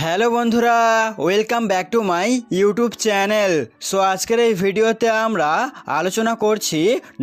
Hello বন্ধুরা, welcome back to my YouTube channel. So আজকের এই ভিডিওতে আমরা আলোচনা করছি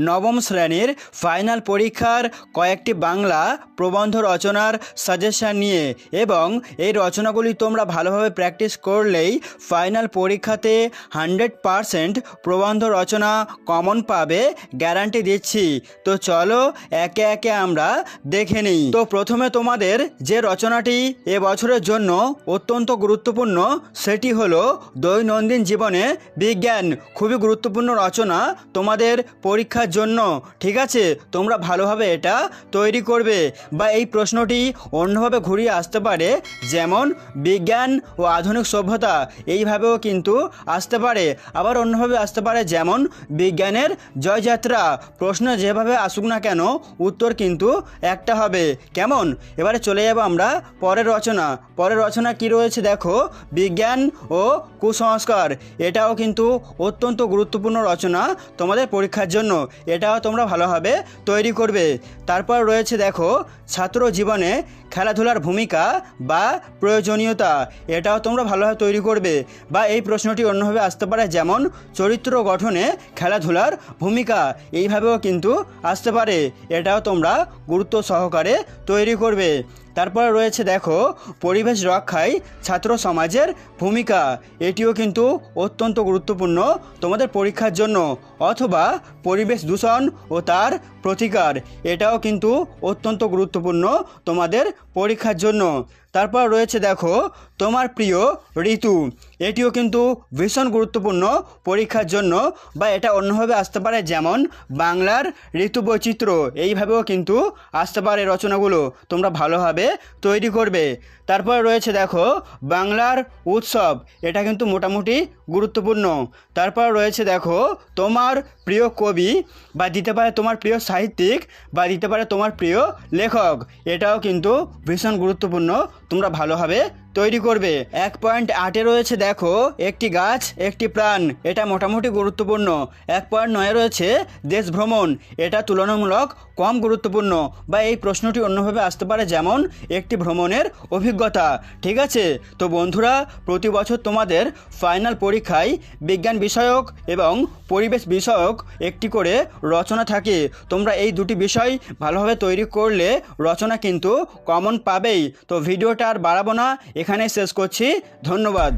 নবম শ্রেণীর ফাইনাল পরীক্ষার কয়েকটি বাংলা প্রবন্ধ রচনার সাজেশন নিয়ে, এবং এই রচনাগুলি তোমরা ভালোভাবে প্র্যাকটিস করলেই ফাইনাল পরীক্ষাতে 100% প্রবন্ধ রচনা কমন পাবে, গ্যারান্টি দিচ্ছি। তো চলো একে একে আমরা দেখে নিই। তো প্রথমে তোমাদের যে রচনাটি এবছরের জন্য অত্যন্ত গুরুত্বপূর্ণ সেটি হলো দৈনন্দিন জীবনে বিজ্ঞান। খুবই গুরুত্বপূর্ণ রচনা তোমাদের পরীক্ষার জন্য, ঠিক আছে? তোমরা ভালোভাবে এটা তৈরি করবে। বা এই প্রশ্নটি অন্যভাবে ঘুরিয়ে আসতে পারে, যেমন বিজ্ঞান ও আধুনিক সভ্যতা, এইভাবেও কিন্তু আসতে পারে। আবার অন্যভাবে আসতে পারে, যেমন বিজ্ঞানের জয়যাত্রা। প্রশ্ন যেভাবে আসুক না কেন, উত্তর কিন্তু একটা হবে। কেমন? এবারে চলে যাব আমরা পরের রচনা কি রয়েছে দেখো, বিজ্ঞান ও কুসংস্কার। এটাও কিন্তু অত্যন্ত গুরুত্বপূর্ণ রচনা তোমাদের পরীক্ষার জন্য, এটাও তোমরা ভালোভাবে তৈরি করবে। তারপর রয়েছে দেখো ছাত্র জীবনে খেলাধুলার ভূমিকা বা প্রয়োজনীয়তা, এটাও তোমরা ভালোভাবে তৈরি করবে। বা এই প্রশ্নটি অন্যভাবে আসতে পারে, যেমন চরিত্র গঠনে খেলাধুলার ভূমিকা, এইভাবেও কিন্তু আসতে পারে। এটাও তোমরা গুরুত্ব সহকারে তৈরি করবে। তারপর রয়েছে দেখো পরিবেশ রক্ষায় ছাত্র সমাজের ভূমিকা, এটিও কিন্তু অত্যন্ত গুরুত্বপূর্ণ তোমাদের পরীক্ষার জন্য। অথবা পরিবেশ দূষণ ও তার প্রতিকার, এটাও কিন্তু অত্যন্ত গুরুত্বপূর্ণ তোমাদের পরীক্ষার জন্য। তারপর রয়েছে দেখো তোমার প্রিয় ঋতু, এটিও কিন্তু ভীষণ গুরুত্বপূর্ণ পরীক্ষার জন্য। বা এটা অন্যভাবে আসতে পারে, যেমন বাংলার ঋতু বৈচিত্র্য, এইভাবেও কিন্তু আসতে পারে। রচনাগুলো তোমরা ভালোভাবে তৈরি করবে। তারপর রয়েছে দেখো বাংলার উৎসব, এটা কিন্তু মোটামুটি গুরুত্বপূর্ণ। তারপর রয়েছে দেখো তোমার প্রিয় কবি, বা দিতে পারে তোমার প্রিয় সাহিত্যিক, বা দিতে পারে তোমার প্রিয় লেখক, এটাও কিন্তু ভীষণ গুরুত্বপূর্ণ, তোমরা ভালোভাবে তৈরি করবে। 1.8 রয়েছে দেখো একটি গাছ একটি প্রাণ, এটা মোটামুটি গুরুত্বপূর্ণ। 1.9 রয়েছে দেশ ভ্রমণ, এটা তুলনামূলক কম গুরুত্বপূর্ণ। বা এই প্রশ্নটি অন্যভাবে আসতে পারে, যেমন একটি ভ্রমণের অভিজ্ঞতা, ঠিক আছে? তো বন্ধুরা, প্রতি বছর তোমাদের ফাইনাল পরীক্ষায় বিজ্ঞান বিষয়ক এবং পরিবেশ বিষয়ক একটি করে রচনা থাকে। তোমরা এই দুটি বিষয় ভালোভাবে তৈরি করলে রচনা কিন্তু কমন পাবেই। তো ভিডিওটা আর বাড়াবো না, এখানে শেষ করছি। ধন্যবাদ।